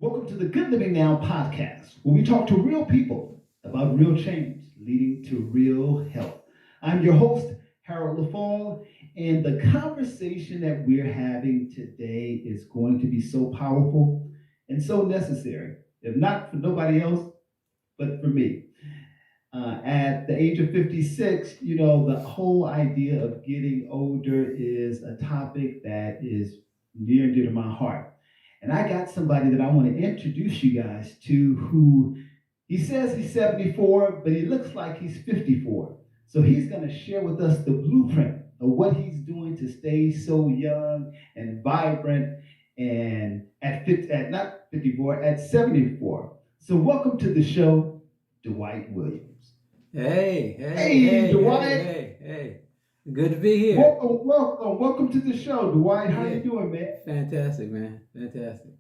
Welcome to the Good Living Now podcast, where we talk to real people about real change leading to real health. I'm your host, Harold LaFall, and the conversation that we're having today is going to be so powerful and so necessary, if not for nobody else, but for me. At the age of 56, the whole idea of getting older is a topic that is near and dear to my heart. And I got somebody that I want to introduce you guys to who he says he's 74, but he looks like he's 54. So he's going to share with us the blueprint of what he's doing to stay so young and vibrant and at not 54, at 74. So welcome to the show, Dwight Williams. Hey, Dwight. Hey. Good to be here. Welcome to the show, Dwight. How you doing, man? Fantastic, man. Fantastic.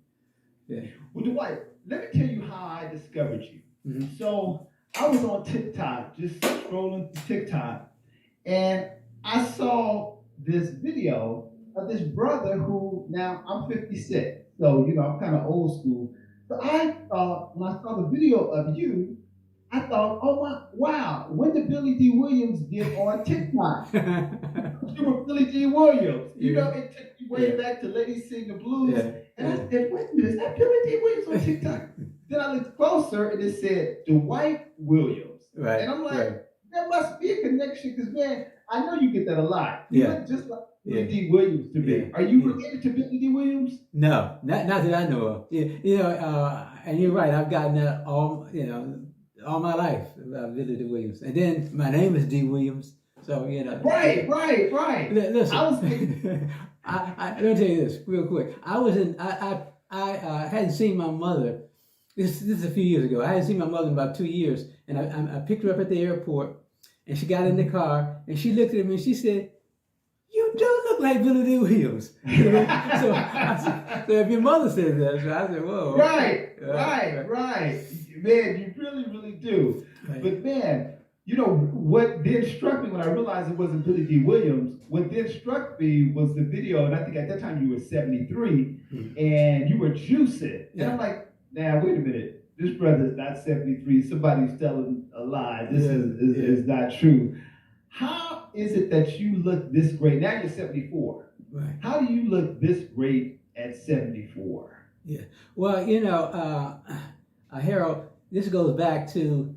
Yeah. Well, Dwight, let me tell you how I discovered you. Mm-hmm. So I was on TikTok, just scrolling through TikTok, and I saw this video of this brother who, now I'm 56, so I'm kind of old school. But I thought, when I saw the video of you, I thought, wow, when did Billy D. Williams get on TikTok? You were Billy D. Williams. It took you way back to Lady Sing the Blues. Yeah. And I said, wait a minute, is that Billy D. Williams on TikTok? Then I looked closer and it said Dwight Williams. Right. And I'm like, there must be a connection because, man, I know you get that a lot. You look just like Billy D. Williams to me. Are you related to Billy D. Williams? No, not that I know of. And you're right. I've gotten that all my life about Billy D. Williams. And then my name is D. Williams. So, Right. Listen, I was thinking. let me tell you this real quick. I hadn't seen my mother. This is a few years ago. I hadn't seen my mother in about 2 years. And I picked her up at the airport. And she got in the car. And she looked at me and she said, "You do look like Billy D. Williams." So if your mother said that, so I said, "Whoa." Right. Man, you really, really do. Right. But man, what then struck me when I realized it wasn't Billy D. Williams, what then struck me was the video, and I think at that time you were 73, and you were juicing. And I'm like, now, wait a minute. This brother's not 73. Somebody's telling a lie. This is not true. How is it that you look this great? Now you're 74. Right. How do you look this great at 74? Yeah. Well, Harold, this goes back to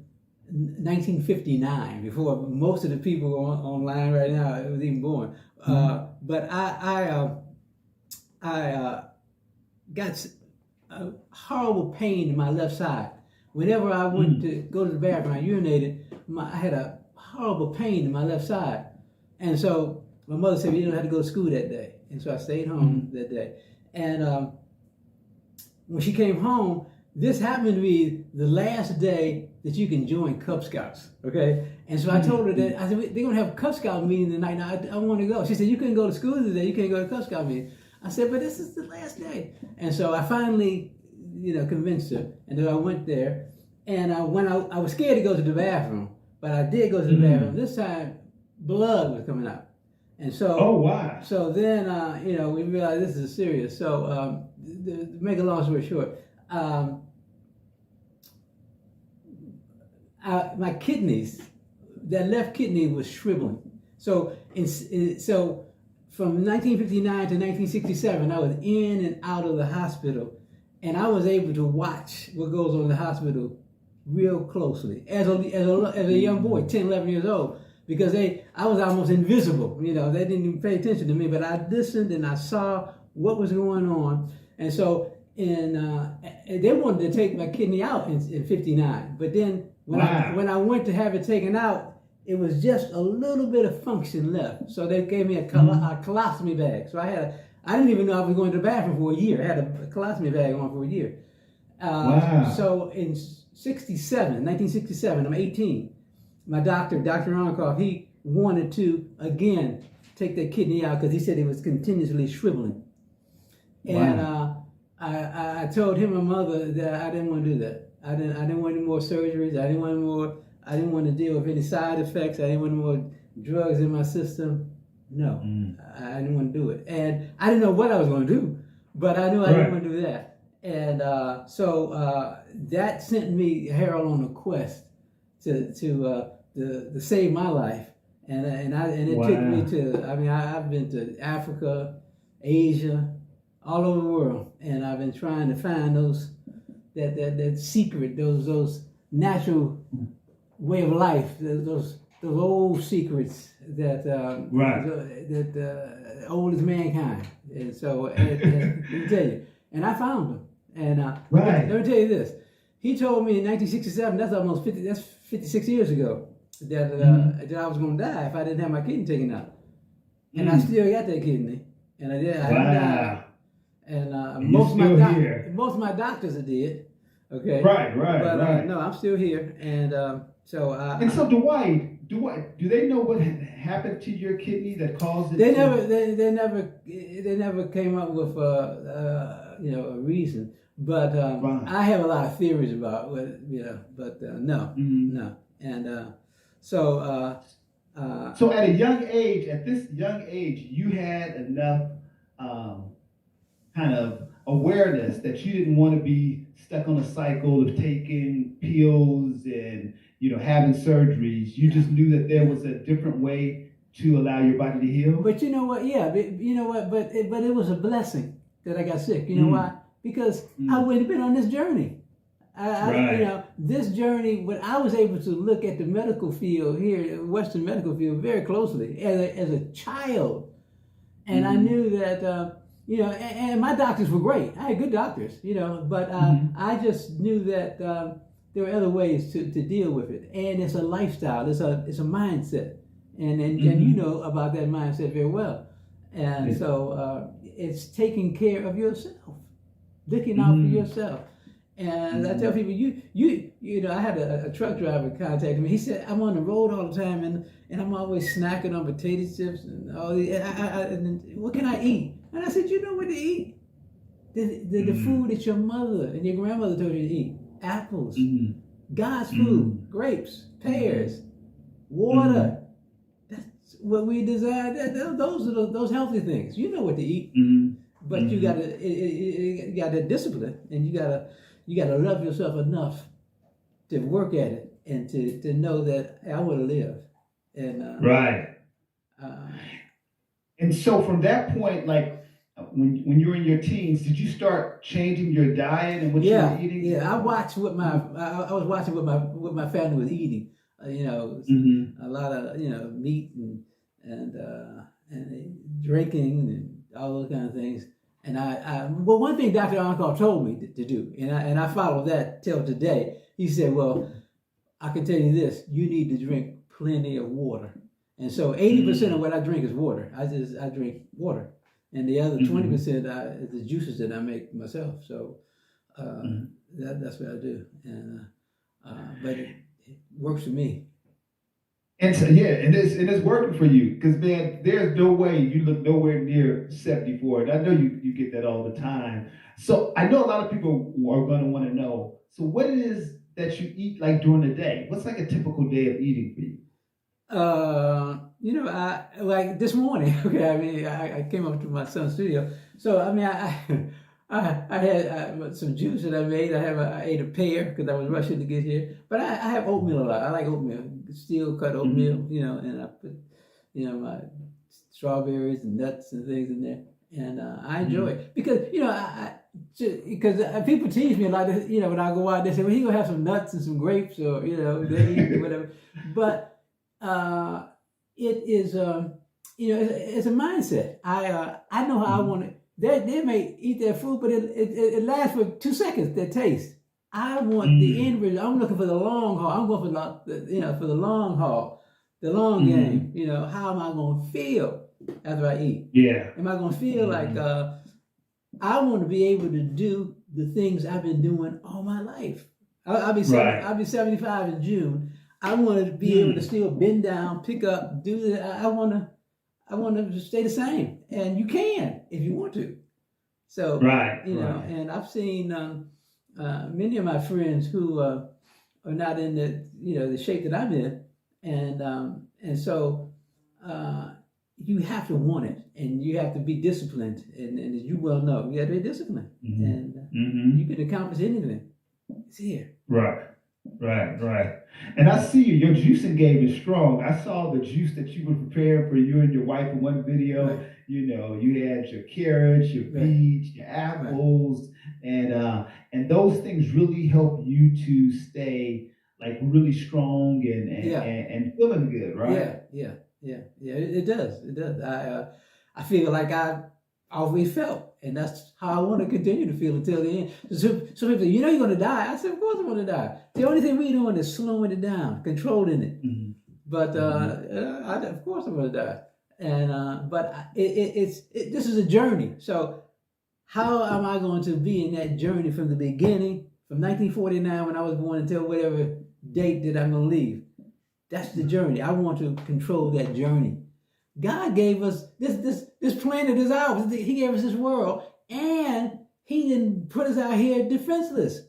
1959, before most of the people online right now was even born. But I got a horrible pain in my left side. Whenever I went to go to the bathroom, I urinated. I had a horrible pain in my left side, and so my mother said, "You don't have to go to school that day," and so I stayed home that day. And when she came home, this happened to be the last day that you can join Cub Scouts, okay? And so I told her that, I said, "They're going to have a Cub Scout meeting tonight, now I want to go." She said, "You couldn't go to school today, you can't go to Cub Scout meeting." I said, "But this is the last day." And so I finally, convinced her, and then I went there. And when I was scared to go to the bathroom, but I did go to the bathroom. This time, blood was coming out. And so, oh, wow. So then, we realized this is serious. So to make a long story short, my kidneys, that left kidney was shriveling. So from 1959 to 1967, I was in and out of the hospital, and I was able to watch what goes on in the hospital real closely as a young boy, 10, 11 years old, because I was almost invisible. They didn't even pay attention to me, but I listened and I saw what was going on. And so they wanted to take my kidney out in 59, but then when I went to have it taken out, it was just a little bit of function left. So they gave me a colostomy bag. So I didn't even know I was going to the bathroom for a year. I had a colostomy bag on for a year. So in 1967, I'm 18. My doctor, Dr. Ronkoff, he wanted to, again, take that kidney out because he said it was continuously shriveling. And I told him and my mother that I didn't want to do that. I didn't want any more surgeries. I didn't want to deal with any side effects. I didn't want any more drugs in my system. No, I didn't want to do it. And I didn't know what I was going to do, but I knew I didn't want to do that. And so that sent me, Harold, on a quest to save my life. And it took me to, I've been to Africa, Asia, all over the world, and I've been trying to find that secret, those natural way of life, those old secrets that old as mankind. And so let me tell you, and I found them. And let me tell you this. He told me in 1967, that's 56 years ago, that I was going to die if I didn't have my kidney taken out. And I still got that kidney. And I haven't died. And most of my doctors are dead. Okay. But no, I'm still here. And so Dwight, do they know what happened to your kidney that caused it? They never came up with a reason. But I have a lot of theories about what, but no. And so at this young age, you had enough kind of awareness that you didn't want to be stuck on a cycle of taking pills and having surgeries. You just knew that there was a different way to allow your body to heal. But you know what? Yeah, but it was a blessing that I got sick. You know why? Because I wouldn't have been on this journey. This journey, when I was able to look at the medical field here, Western medical field, very closely as a child, and I knew that and my doctors were great. I had good doctors, but I just knew that there were other ways to deal with it, and it's a lifestyle, it's a mindset, and you know about that mindset very well, and so it's taking care of yourself, looking out for yourself. And I tell people, I had a truck driver contact me. He said, I'm on the road all the time, and I'm always snacking on potato chips and all these. And what can I eat? And I said, you know what to eat? The food that your mother and your grandmother told you to eat. Apples, God's food, grapes, pears, water. That's what we desire. Those are those healthy things. You know what to eat. But you gotta discipline, and you gotta love yourself enough to work at it and to know that I want to live. And and so from that point, like when you were in your teens, did you start changing your diet and what you were eating? Yeah, I watched I was watching what my family was eating. A lot of meat and drinking and all those kind of things. And one thing Dr. Onkar told me to do, and I follow that till today. He said, well, I can tell you this, you need to drink plenty of water. And so 80% of what I drink is water. I drink water. And the other 20% is the juices that I make myself. So that's what I do. And but it works for me. And so, and it's working for you, because man, there's no way you look nowhere near 74. And I know you get that all the time. So I know a lot of people are going to want to know. So what it is that you eat like during the day? What's like a typical day of eating for you? I like this morning. Okay, I came up to my son's studio. So I had some juice that I made. I ate a pear because I was rushing to get here. But I have oatmeal a lot. I like oatmeal, steel cut oatmeal, and I put, my strawberries and nuts and things in there. And I enjoy it because, because people tease me a lot, when I go out, they say, well, he going to have some nuts and some grapes or, they eat or whatever. But it is, it's a mindset. I know how I want it. They may eat their food, but it lasts for 2 seconds, that taste. I want the end result. I'm looking for the long haul. I'm going for the long haul, the long game. How am I going to feel after I eat? Yeah. Am I going to feel like I want to be able to do the things I've been doing all my life? I'll be 75 in June. I want to be able to still bend down, pick up, do that. I want to stay the same, and you can if you want to. So and I've seen many of my friends who are not in the shape that I'm in, and so you have to want it, and you have to be disciplined, and as you well know, you have to be disciplined, and you can accomplish anything. It's here. Right. And I see you. Your juicing game is strong. I saw the juice that you were preparing for you and your wife in one video. Right. You know, you had your carrots, your beets, your apples, and those things really help you to stay like really strong and feeling good, right? Yeah. It does. I feel like I always felt, and that's how I want to continue to feel until the end. So people say, you're going to die. I said, of course I'm going to die. The only thing we're doing is slowing it down, controlling it. Mm-hmm. But of course I'm going to die. And but this is a journey. So how am I going to be in that journey from the beginning, from 1949 when I was born until whatever date that I'm going to leave? That's the journey. I want to control that journey. God gave us this planet is ours. He gave us this world, and He didn't put us out here defenseless.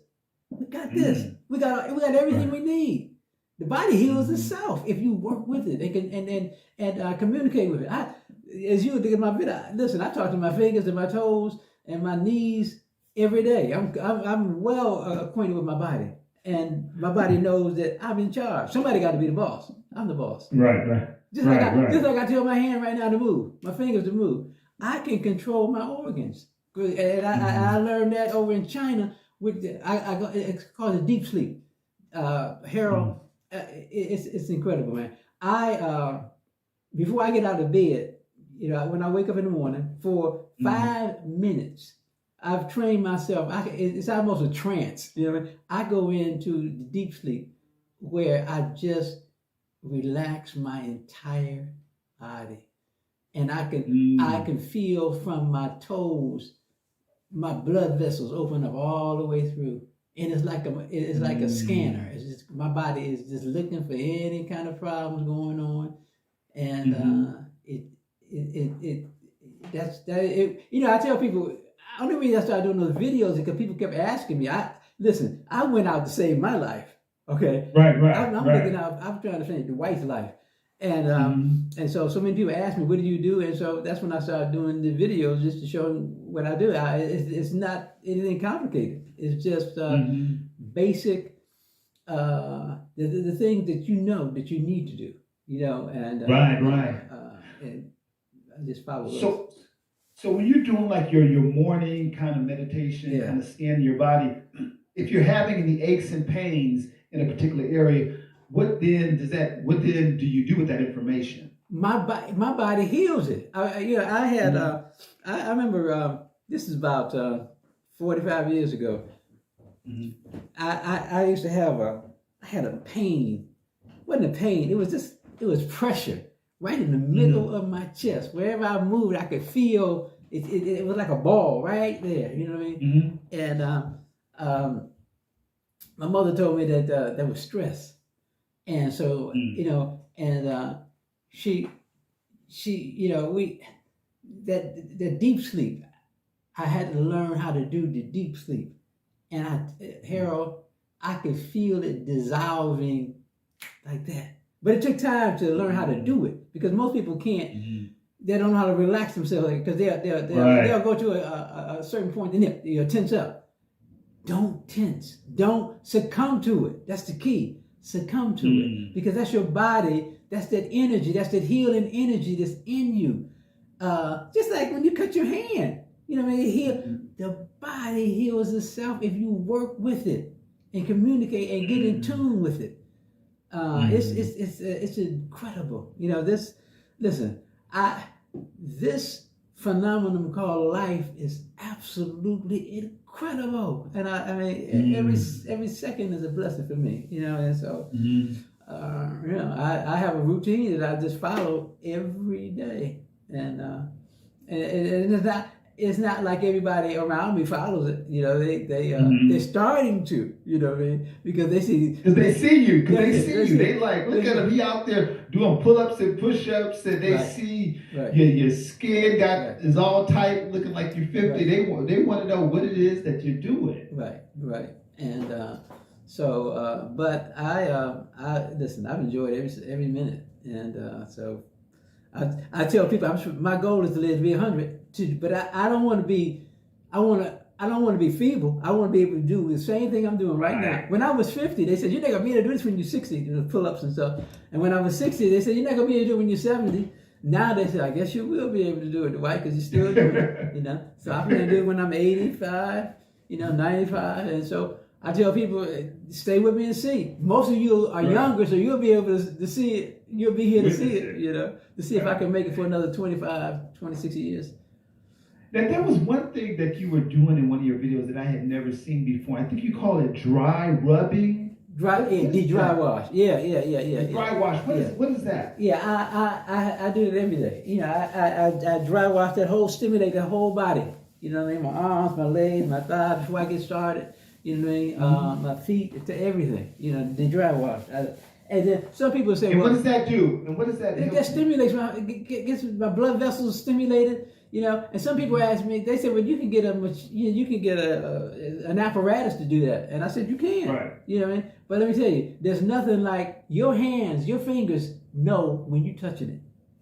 We got this. We got everything we need. The body heals itself if you work with it and communicate with it. As you look at my video, listen. I talk to my fingers and my toes and my knees every day. I'm well acquainted with my body, and my body knows that I'm in charge. Somebody got to be the boss. I'm the boss. Right. Just like I tell my hand right now to move, my fingers to move. I can control my organs, and I learned that over in China. It's called a deep sleep. Harold, it's incredible, man. Before I get out of bed, when I wake up in the morning, for 5 minutes, I've trained myself. It's almost a trance. You know what I mean? I go into the deep sleep where I just relax my entire body, and I can feel from my toes, my blood vessels open up all the way through, and it's like a scanner. It's just, my body is just looking for any kind of problems going on, and I tell people, the only reason I started doing those videos is because people kept asking me. I went out to save my life. Okay. Right. I'm looking out. I'm trying to finish Dwight's life, and so many people ask me, "What do you do?" And so that's when I started doing the videos just to show them what I do. It's not anything complicated. It's just basic, the things that that you need to do. And and I just follow those. So when you're doing like your morning kind of meditation, kind of scanning your body, if you're having any aches and pains in a particular area, what then do you do with that information? My body heals it. I remember this is about 45 years ago. I used to have I had a pain. It wasn't a pain. It was pressure right in the middle of my chest. Wherever I moved, I could feel it. It was like a ball right there. You know what I mean? And my mother told me that that was stress, and so she that deep sleep. I had to learn how to do the deep sleep, and Harold, I could feel it dissolving like that. But it took time to learn how to do it, because most people can't. They don't know how to relax themselves, because they'll go to a certain point and they'll tense up. Don't tense. Don't succumb to it. That's the key. Succumb to it, because that's your body. That's that energy. That's that healing energy that's in you. Just like when you cut your hand, the body heals itself if you work with it and communicate and get in tune with it. It's incredible. This phenomenon called life is absolutely incredible, and every second is a blessing for me. And so I have a routine that I just follow every day, and it's not like everybody around me follows it. They're starting to, because they see you. They like, look at him. He out there doing pull-ups and push-ups, and they see your skin is all tight, looking like you're 50. Right. They want to know what it is that you're doing. Right. And but I listen. I've enjoyed every minute, and so I tell people my goal is to live to be 100. But I don't want to be. I want to I don't want to be feeble. I want to be able to do the same thing I'm doing right now. When I was 50, they said, you're not going to be able to do this when you're 60, pull-ups and stuff. And when I was 60, they said, you're not going to be able to do it when you're 70. Now they say, I guess you will be able to do it, Dwight, because you're still doing it, So I'm going to do it when I'm 85, 95. And so I tell people, stay with me and see. Most of you are younger, so you'll be able to see it. You'll be here to see it, to see if I can make it for another 25, 26 years. Now, there was one thing that you were doing in one of your videos that I had never seen before. I think you call it dry rubbing. Dry wash. Yeah. Dry wash. What is that? Yeah, I do it every day. I dry wash that whole, stimulate the whole body. You know what I mean? My arms, my legs, my thighs before I get started. You know what I mean? My feet, to everything. The dry wash. And then some people say, and what does that do? And what does that do? That stimulates gets my blood vessels stimulated. And some people ask me, they say, well, you can get an apparatus to do that. And I said, you can. Right. You know what I mean? But let me tell you, there's nothing like your hands, your fingers know when you're touching it,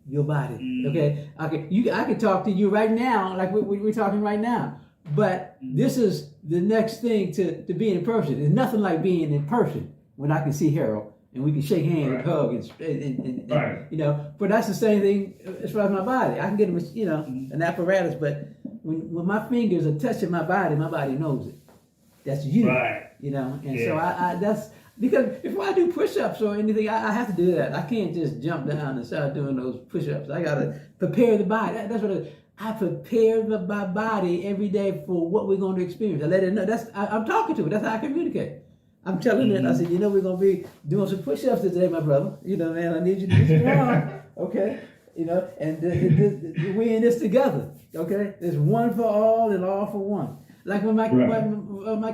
your body. Okay? I can talk to you right now, like we're talking right now. But this is the next thing to being in person. There's nothing like being in person when I can see Harold. And we can shake hands and hug, and But that's the same thing as far as my body. I can get an apparatus, but when my fingers are touching my body knows it. That's you, So I that's because if I do push-ups or anything, I have to do that. I can't just jump down and start doing those push-ups. I gotta prepare the body. That's what I prepare my body every day for what we're going to experience. I let it know. I'm talking to it. That's how I communicate. I'm telling it. I said, we're going to be doing some push-ups today, my brother. Man, I need you to be strong, okay? And we're in this together, okay? There's one for all and all for one. Like when my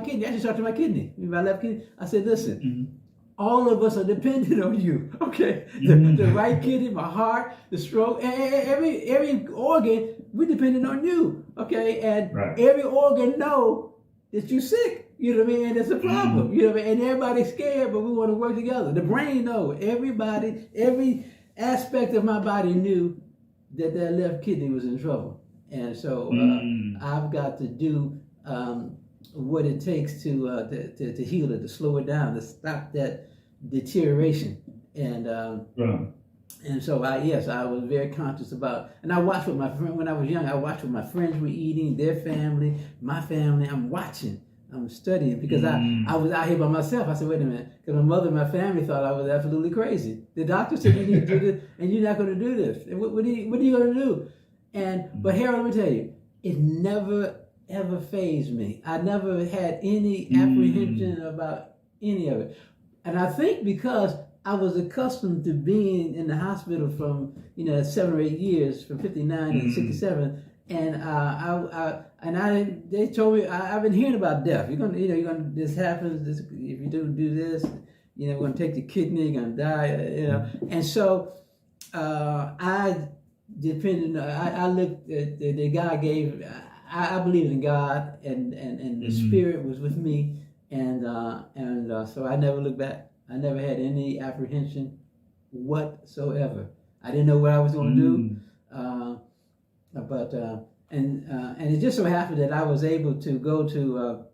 kidney, I just talked to my kidney, my left kidney. I said, listen, all of us are dependent on you, okay? The right kidney, my heart, the stroke, every organ, we're dependent on you, okay? And every organ know that you're sick. You know what I mean? And it's a problem. You know what I mean? And everybody's scared, but we want to work together. The brain knows. Everybody, every aspect of my body knew that left kidney was in trouble. And so I've got to do what it takes to heal it, to slow it down, to stop that deterioration. And and so I was very conscious about, and I watched what my friend, when I was young, I watched what my friends were eating, their family, my family. I'm watching. I'm studying because I was out here by myself. I said, wait a minute, because my mother and my family thought I was absolutely crazy. The doctor said you need to do this, and you're not going to do this. And what are you going to do? But Harold, let me tell you, it never ever fazed me. I never had any apprehension about any of it, and I think because I was accustomed to being in the hospital from 7 or 8 years, from 59 to 67. And they told me I've been hearing about death. This happens. This, if you do this, we're gonna take the kidney. You're gonna die. And so I depended. I looked at the God gave. I believed in God, and the Spirit was with me, and so I never looked back. I never had any apprehension whatsoever. I didn't know what I was going to do. And it just so happened that I was able to go to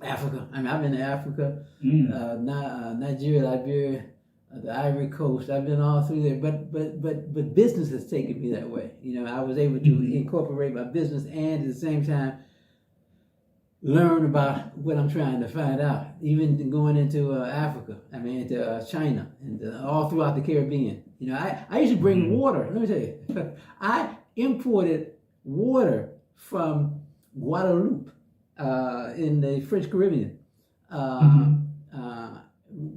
Africa. I mean, I've been to Africa, Nigeria, Liberia, the Ivory Coast. I've been all through there. But business has taken me that way. I was able to incorporate my business and at the same time learn about what I'm trying to find out. Even going into Africa, into China, and all throughout the Caribbean. I used to bring water. Let me tell you, I imported water from Guadeloupe in the French Caribbean,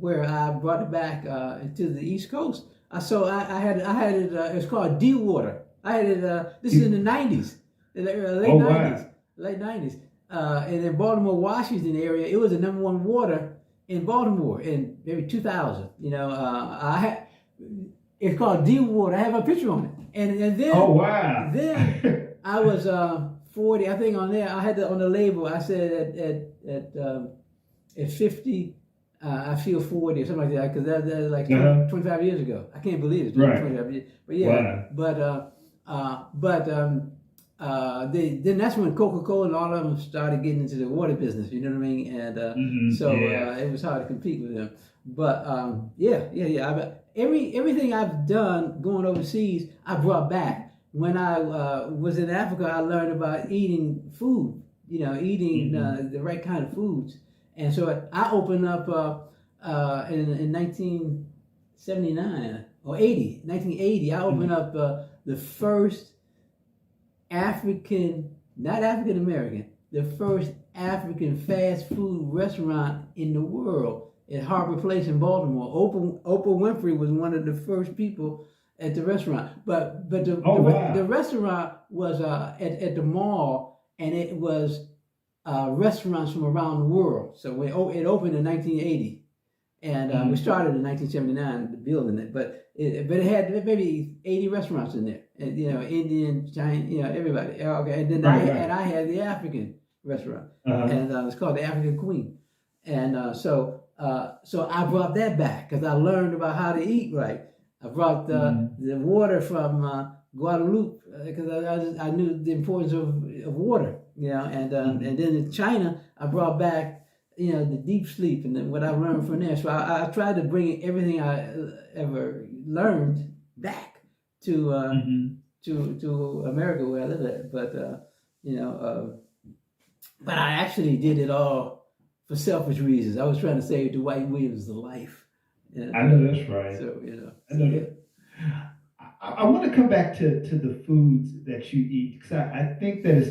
where I brought it back to the East Coast. So I had it. It's called D water. I had it. This is in the '90s, late '90s. And in Baltimore, Washington area, it was the #1 water in Baltimore in maybe 2000. It's called D water. I have a picture on it. And then then I was 40. I think on there I had on the label. I said at 50, I feel 40 or something like that, because that's like 25 years ago. I can't believe it. 25 years. But yeah, then that's when Coca-Cola and all of them started getting into the water business. You know what I mean? And it was hard to compete with them. But everything I've done going overseas, I brought back. When I was in Africa, I learned about eating food. Eating the right kind of foods. And so I opened up in 1979 or 1980. I opened up the first not African American, the first African fast food restaurant in the world at Harbor Place in Baltimore. Oprah Winfrey was one of the first people at the restaurant. But the restaurant was at the mall, and it was restaurants from around the world. So it opened in 1980, and we started in 1979 building it. But it had maybe 80 restaurants in there, and Indian, Chinese, everybody. Okay, and then I had the African restaurant, and it was called the African Queen, and so I brought that back because I learned about how to eat right. I brought the water from Guadeloupe because I knew the importance of water, and then in China I brought back the deep sleep and then what I learned from there. So I tried to bring everything I ever learned back to America where I live at, but I actually did it all for selfish reasons. I was trying to save Dwight Williams' life. I know that's right. So I know that. I want to come back to the foods that you eat because I think that it's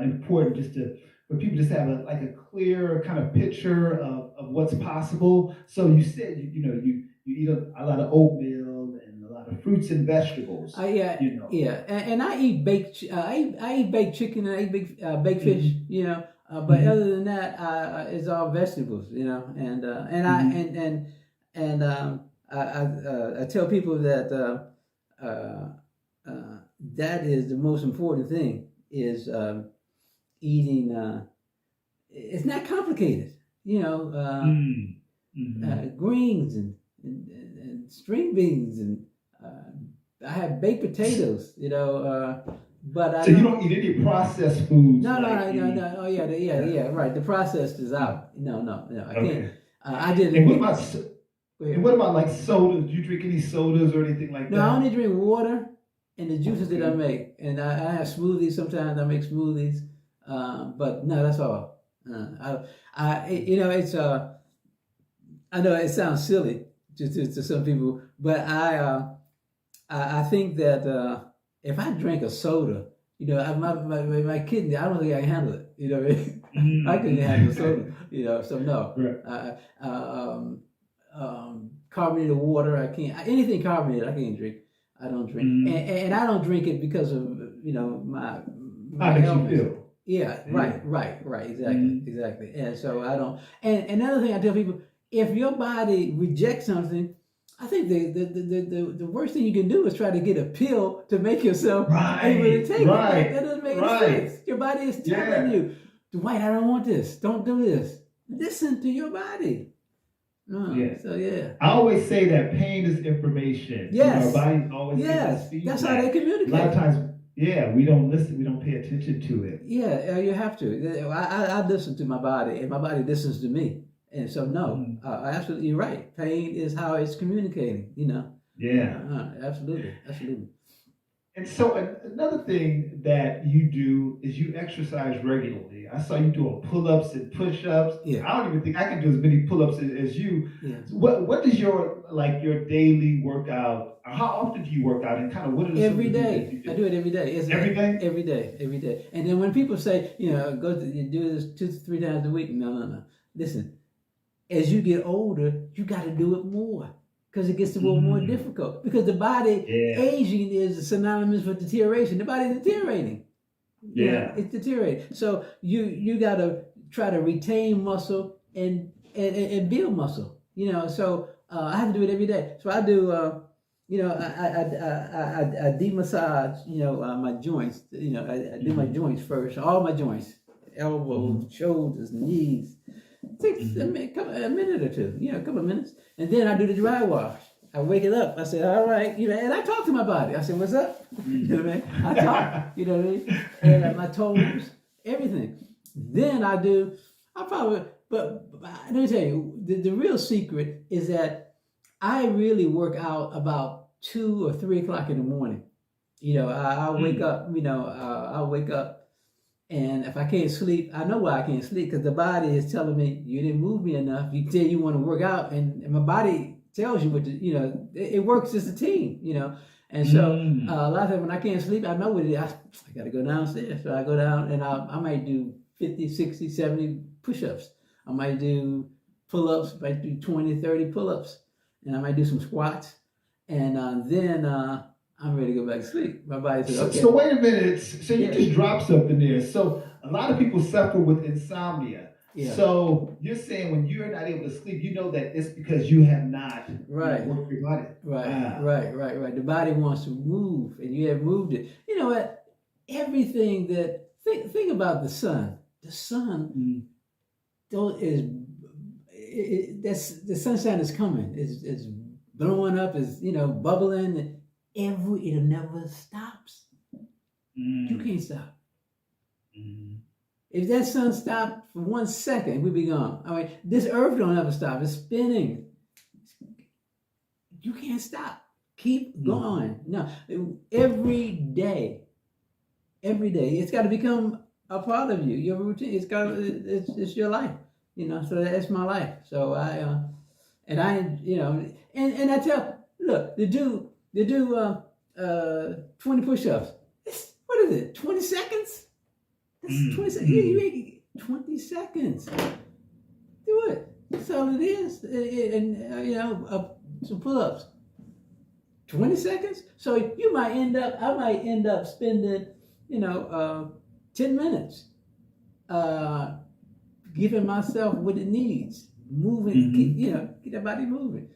important just for people just to have a clear kind of picture of what's possible. So you said you eat a lot of oatmeal and a lot of fruits and vegetables. And I eat baked. I eat baked chicken and I eat baked fish. But other than that, it's all vegetables. I tell people that that is the most important thing is eating. It's not complicated, greens and string beans and I have baked potatoes, but so you don't eat any processed foods. No. Oh yeah. Right. The processed is out. No. I can't. I didn't. And what about like sodas? Do you drink any sodas or anything like that? No, I only drink water and the juices that I make. And I have smoothies. Sometimes I make smoothies. But no, that's all. It's I know it sounds silly to some people, but I think that if I drink a soda, my kidney, I don't think I can handle it. You know what I mean? I couldn't handle soda. So no. Right. Carbonated water, I can't. Anything carbonated, I can't drink. I don't drink, and I don't drink it because of my how makes you feel. Yeah, right, exactly. And so I don't. And another thing I tell people: if your body rejects something, I think the worst thing you can do is try to get a pill to make yourself able to take it. That doesn't make any sense. Your body is telling you, Dwight, I don't want this. Don't do this. Listen to your body. I always say that pain is information. Yes. Our body always gives feedback. That's how they communicate. A lot of times, we don't listen. We don't pay attention to it. Yeah, you have to. I listen to my body, and my body listens to me. And so, absolutely you're right. Pain is how it's communicating. Yeah. Absolutely. And so another thing that you do is you exercise regularly. I saw you doing pull-ups and push-ups. Yeah. I don't even think I can do as many pull-ups as you. Yeah. What is your daily workout? Or how often do you work out? And kind of what are the every day? I do it every day. Every day. Every day. And then when people say, you do this 2 to 3 times a week. No. Listen, as you get older, you got to do it more. Because it gets to be more difficult. Because the body aging is synonymous with deterioration. The body's deteriorating. It's deteriorating. So you got to try to retain muscle and build muscle. So I have to do it every day. So I do. I de-massage. My joints. I do my joints first. All my joints, elbows, shoulders, knees. Takes a minute or two, a couple of minutes. And then I do the dry wash. I wake it up. I said, all right, and I talk to my body. I said, what's up? You know what I mean? I talk, you know what I mean? And my toes, everything. Then but let me tell you, the real secret is that I really work out about 2 or 3 o'clock in the morning. I'll wake up, I'll wake up, and if I can't sleep, I know why I can't sleep, because the body is telling me, you didn't move me enough. You say you want to work out, and my body tells you what to, it works as a team, And so a lot of times when I can't sleep, I know what it is. I got to go downstairs. So I go down and I might do 50, 60, 70 push-ups. I might do pull-ups, I might do 20, 30 pull-ups. And I might do some squats. And then I'm ready to go back to sleep. My body says, okay. So wait a minute. So you just dropped something there. So a lot of people suffer with insomnia. Yeah. So you're saying when you're not able to sleep, you know that it's because you have not worked your body. Right. The body wants to move, and you have moved it. You know what? Everything that think about the sun. The sun the sunshine is coming. It's blowing up. It's bubbling. It never stops. You can't stop. If that sun stopped for 1 second, we'd be gone. I mean, this earth don't ever stop. It's spinning. You can't stop. Keep going. No, every day, it's got to become a part of you. Your routine. It's your life. So that's my life. So I look, to do 20 push-ups. What is it? 20 seconds? That's 20 seconds. You make 20 seconds. Do it. That's all it is. Some pull-ups. 20 seconds. So I might end up spending, 10 minutes, giving myself what it needs, moving, get that body moving.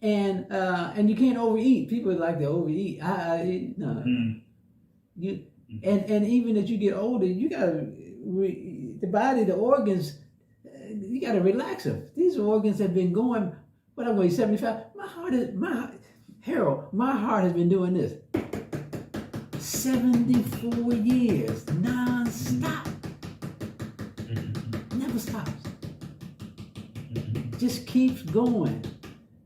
And you can't overeat. People like to overeat. I eat. No. And even as you get older, you gotta the body, the organs, you gotta relax them. These organs have been going. What I'm going 75. My heart has been doing this 74 years non-stop. Never stops. Just keeps going.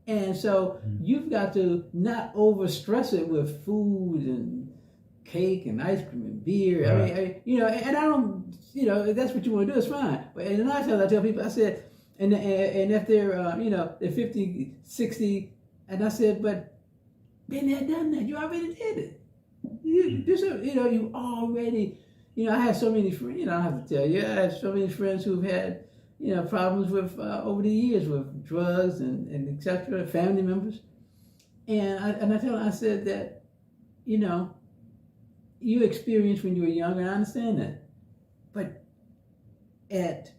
And so you've got to not overstress it with food and cake and ice cream and beer. Right. And I don't, if that's what you want to do, it's fine. But and a lot of times I tell people, I said, and if they're, they're 50, 60, and I said, but been there, done that. You already did it. You already, I have so many friends, I don't have to tell you, I have so many friends who've had, problems with, over the years with drugs and et cetera, family members. And I tell them, I said that, you experienced when you were younger, and I understand that. But at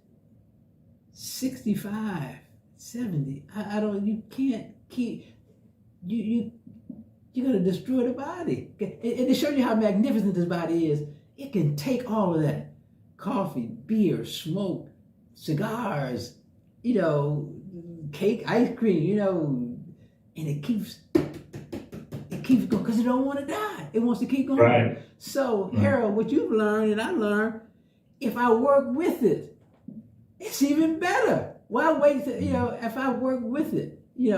65, 70, you can't keep, you're going to destroy the body. And to show you how magnificent this body is, it can take all of that. Coffee, beer, smoke, cigars, cake, ice cream, and it keeps going because it don't want to die. It wants to keep going. Right. So, Harold, what you've learned and I learned, if I work with it, it's even better. Why wait to, if I work with it, listen,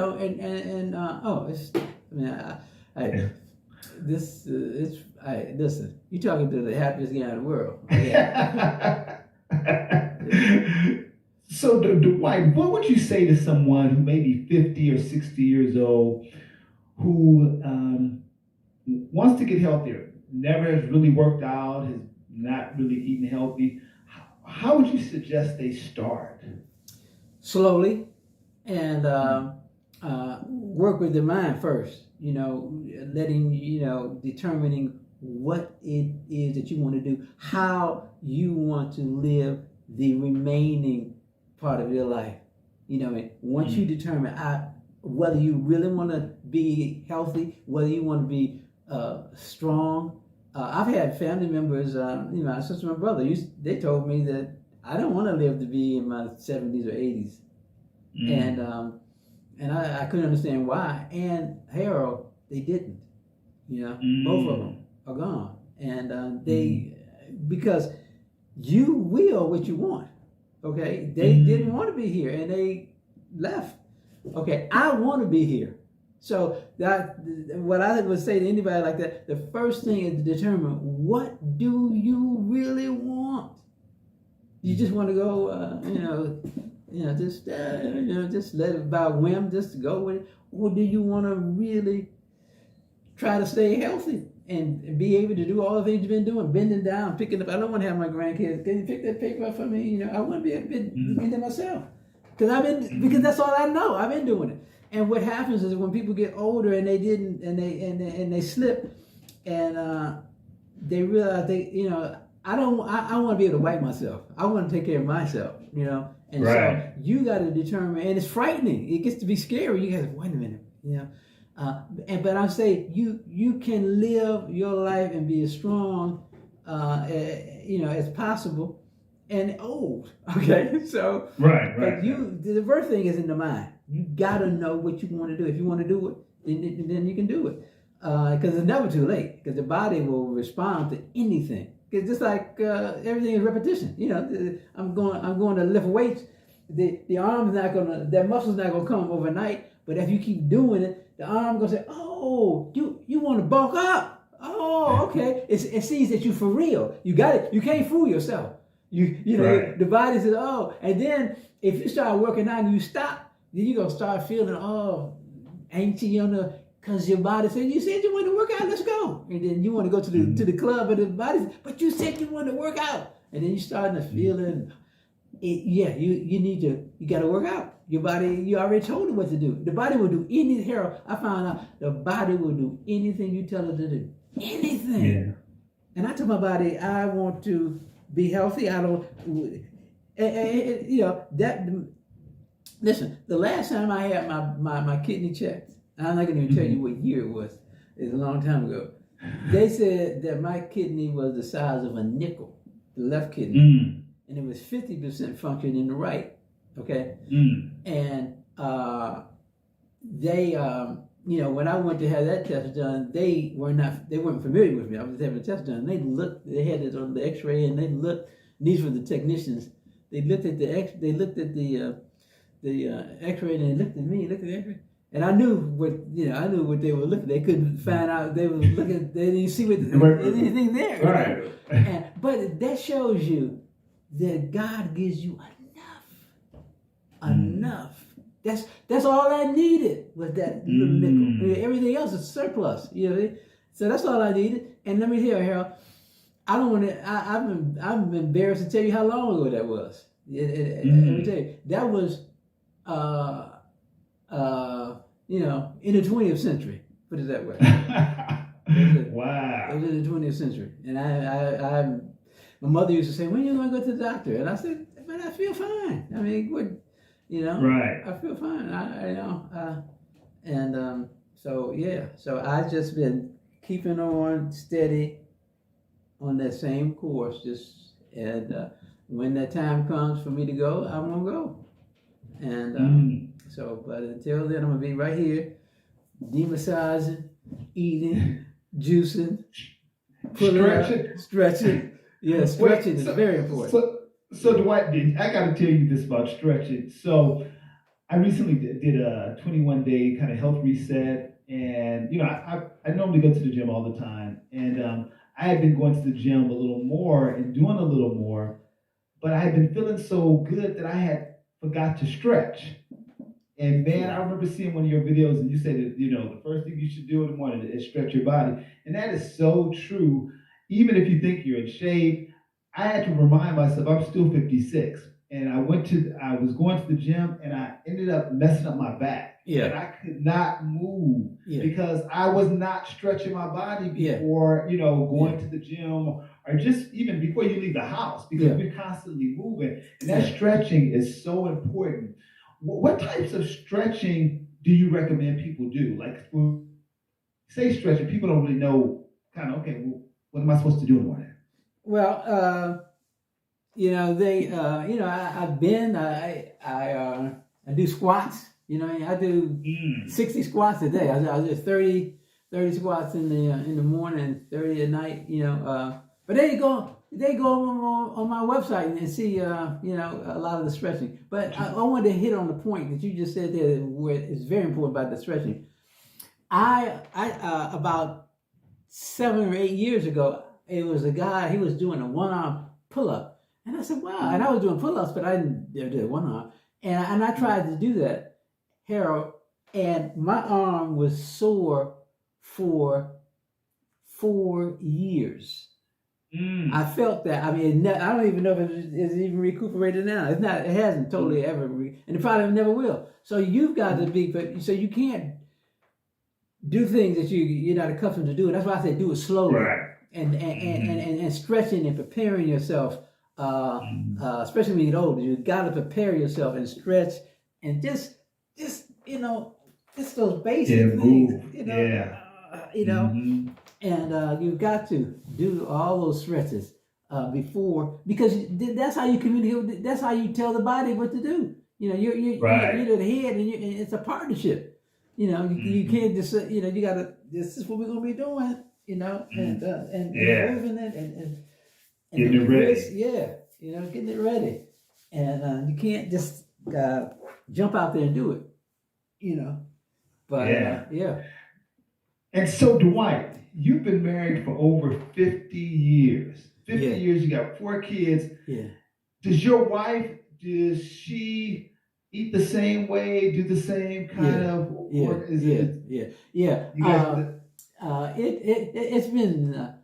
you're talking to the happiest guy in the world. Yeah. So, Dwight, what would you say to someone who may be 50 or 60 years old who wants to get healthier, never has really worked out, has not really eaten healthy? How would you suggest they start? Slowly, and work with the mind first. Determining what it is that you want to do, how you want to live the remaining part of your life. Once you determine whether you really want to be healthy, whether you want to be strong. I've had family members, my sister and my brother, they told me that I don't want to live to be in my 70s or 80s. And I couldn't understand why. And Harold, they didn't. Both of them are gone. And because you will what you want. Okay, they didn't want to be here, and they left. Okay, I want to be here. So that what I would say to anybody like that, the first thing is to determine, what do you really want? You just want to go, just let it by whim, just go with it, or do you want to really try to stay healthy and be able to do all the things you've been doing, bending down, picking up? I don't want to have my grandkids. Can you pick that paper up for me? I want to be able to do it myself because that's all I know. I've been doing it. And what happens is when people get older and they didn't, and they slip, and they realize I want to be able to wipe myself. I want to take care of myself, And right. So you got to determine, and it's frightening. It gets to be scary. You guys, wait a minute, but I say you can live your life and be as strong, as possible, and old. Okay, so right. But the first thing is in the mind. You gotta know what you want to do. If you want to do it, then you can do it, because it's never too late. Because the body will respond to anything. It's just like everything is repetition. I'm going to lift weights. The arm's not gonna, that muscle's not gonna come overnight. But if you keep doing it, the arm gonna say, "Oh, you want to bulk up? Oh, okay." It sees that you for real. You got it. You can't fool yourself. Right. The body says, "Oh," and then if you start working out and you stop, then you're gonna start feeling, anxious because your body said, "You said you want to work out, let's go." And then you want to go to the club, and the body says, "But you said you want to work out." And then you're starting to feel it. You got to work out. Your body, you already told it what to do. The body will do anything. Harold, I found out the body will do anything you tell it to do. Anything. Yeah. And I told my body, I want to be healthy. I don't, listen, the last time I had my kidney checked, I'm not going to even tell you what year it was. It's a long time ago. They said that my kidney was the size of a nickel, the left kidney, and it was 50% function in the right. Okay, and they, when I went to have that test done, they weren't familiar with me. I was just having a test done. They had it on the X-ray, and they looked. These were the technicians. They looked at the X-ray, and they looked at me, looked at the X-ray, and I knew what they were looking. They couldn't find out. They were looking. They didn't see anything there. Right. But that shows you that God gives you enough. That's all I needed was that little nickel. Everything else is surplus. So that's all I needed. And let me tell you, Harold, I don't want to. I'm embarrassed to tell you how long ago that was. Let me tell you, that was in the 20th century. Put it that way. Wow. It was in the 20th century, and my mother used to say, "When are you going to go to the doctor?" And I said, "But I feel fine. I mean, what, right? I feel fine. So I've just been keeping on steady on that same course, when that time comes for me to go, I'm going to go. And but until then, I'm going to be right here, de-massaging, eating, juicing, stretching. Yeah, stretching is very important. So Dwight, I got to tell you this about stretching. So I recently did a 21-day kind of health reset, and I normally go to the gym all the time, and I had been going to the gym a little more and doing a little more, but I had been feeling so good that I had forgot to stretch. And man, I remember seeing one of your videos, and you said that the first thing you should do in the morning is stretch your body, and that is so true. Even if you think you're in shape, I had to remind myself I'm still 56, and I was going to the gym, and I ended up messing up my back. Yeah. And I could not move because I was not stretching my body before, going to the gym, or just even before you leave the house, because we're constantly moving. And that stretching is so important. What types of stretching do you recommend people do? Like, say stretching, people don't really know what am I supposed to do in the morning? Well, I do squats. You know, I do 60 squats a day. I do 30 squats in the morning, 30 at night. You know, but they go on my website and see you know, a lot of the stretching. But I wanted to hit on the point that you just said there, where it's very important about the stretching. I about 7 or 8 years ago, it was a guy. He was doing a one-arm pull-up, and I said, "Wow!" And I was doing pull-ups, but I didn't do one arm. And I tried to do that, Harold, and my arm was sore for 4 years. I felt that. I mean, I don't even know if it's even recuperated now. It's not. It hasn't totally ever, and it probably never will. So you've got to be. So you can't do things that you're not accustomed to do. That's why I say do it slowly, right. and stretching and preparing yourself. Especially when you get older, you got to prepare yourself and stretch and just you know, just those basic things. You know, you know. And you've got to do all those stretches before, because that's how you communicate. That's how you tell the body what to do. You know, you're the head, and it's a partnership. You know, you can't just you know, you gotta. This is what we're gonna be doing. You know, and moving it and getting it ready. You know, getting it ready, and you can't just jump out there and do it. You know, but yeah. And so, Dwight, you've been married for over 50 years. 50 years, you got 4 kids. Yeah. Does your wife, does she eat the same way, do the same kind of work? Yeah. It's been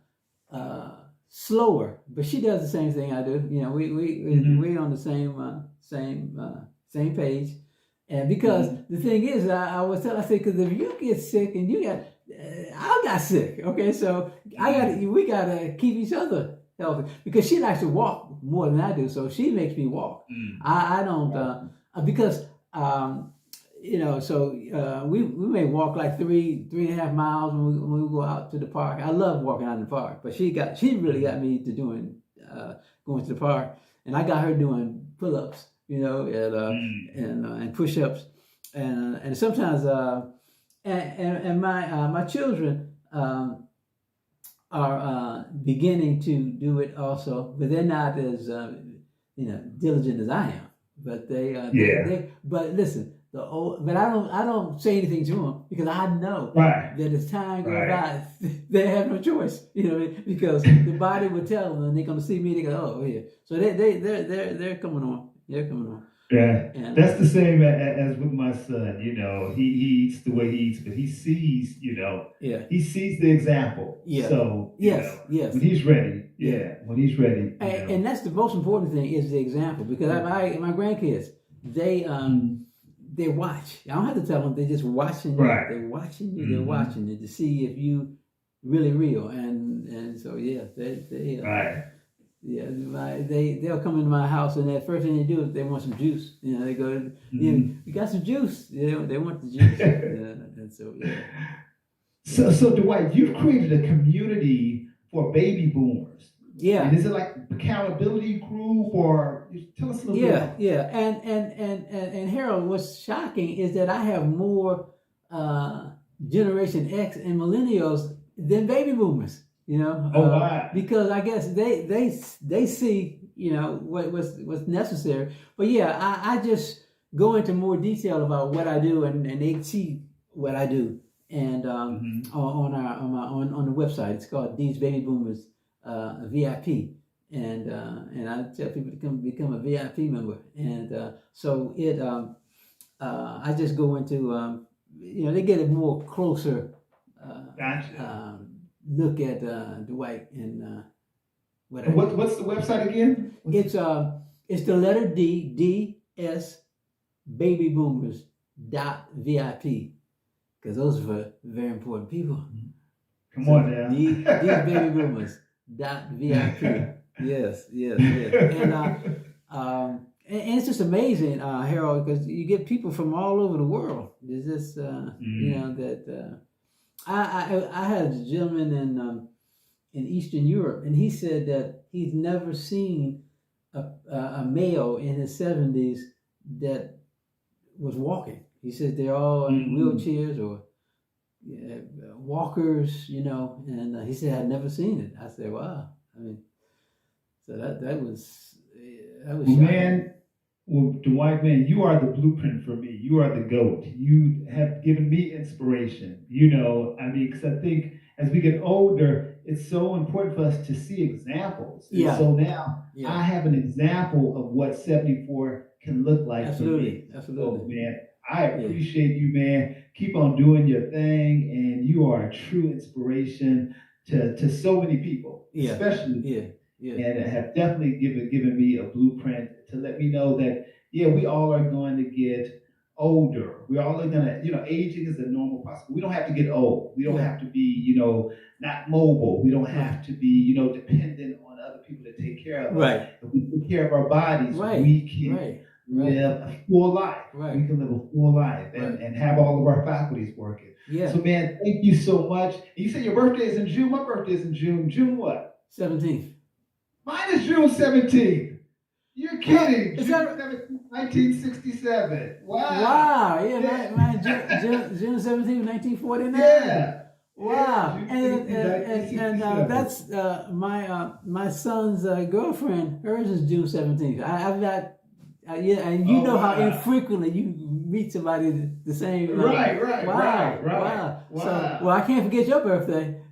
slower, but she does the same thing I do. You know, we're on the same page. And because the thing is, I said, because if you get sick and I got sick, okay, so we gotta keep each other healthy, because she likes to walk more than I do, so she makes me walk. I don't because you know, so we may walk like 3.5 miles when we go out to the park. I love walking out in the park, but she really got me to doing going to the park, and I got her doing pull-ups, you know, and push-ups, and sometimes and my children are beginning to do it also, but they're not as you know, diligent as I am. But but listen, but I don't say anything to them, because I know that as time goes by, they have no choice, you know, because the body will tell them, and they're going to see me. They go, oh yeah, so they're coming on. They're coming on. Yeah, and that's the same as with my son. You know, he eats the way he eats, but he sees, you know, he sees the example. Yeah. So yes, when he's ready, when he's ready, and that's the most important thing, is the example, because my grandkids, they watch. I don't have to tell them; they're just watching you. Right. They're watching you. They're watching you to see if you really real, and so they right. Yeah, they'll come into my house, and the first thing they do is they want some juice. You know, they go, you got some juice. They want the juice. And so So Dwight, you've created a community for baby boomers. Yeah. And is it like accountability group, or tell us a little bit? Yeah. And Harold, what's shocking is that I have more Generation X and millennials than baby boomers. You know, wow. Because I guess they see, you know, what's necessary. But yeah, I just go into more detail about what I do, and they see what I do, and on the website, it's called These Baby Boomers VIP, and I tell people to become a VIP member, and so it I just go into you know, they get a more closer look at Dwight and what's the website again? It's the letter D, DS babyboomers.vip, because those are for very important people. Come on now. These babyboomers.vip. Yes. And it's just amazing, Harold, because you get people from all over the world. There's this you know, that I had a gentleman in Eastern Europe, and he said that he's never seen a male in his 70s that was walking. He said they're all in wheelchairs or walkers, and he said I'd never seen it. I said, wow. I mean, so that was shocking. Man, well, Dwight, man, you are the blueprint for me. You are the GOAT. You have given me inspiration. Because I think as we get older, it's so important for us to see examples. And so now I have an example of what 74 can look like for me. Absolutely. So, man, I appreciate you, man. Keep on doing your thing, and you are a true inspiration to so many people, especially and have definitely given me a blueprint to let me know that we all are going to get older. We all are gonna, aging is a normal process. We don't have to get old. We don't have to be, not mobile. We don't have to be, dependent on other people to take care of us. Right. If we take care of our bodies, we can live a full life. Right. We can live a full life and have all of our faculties working. Yeah. So, man, thank you so much. And you said your birthday is in June. My birthday is in June. June what? 17th. Mine is June 17th. You're kidding. Is June that 17th, 1967. Wow. Wow. Yeah, mine June 17th, 1949. Yeah. Wow. Yeah, and that's my son's girlfriend. Hers is June 17th. I've got and you know how infrequently you meet somebody the same. Right. Wow. So, I can't forget your birthday.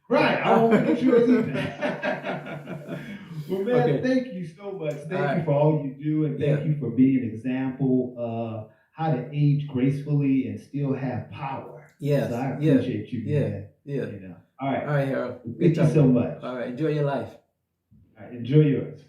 Right. I won't forget yours either. Well, man, thank you so much. Thank you for all you do, and thank you for being an example of how to age gracefully and still have power. Yes. So I appreciate you, man. Yeah. All right, Harold. Thank you so much. All right. Enjoy your life. All right. Enjoy yours.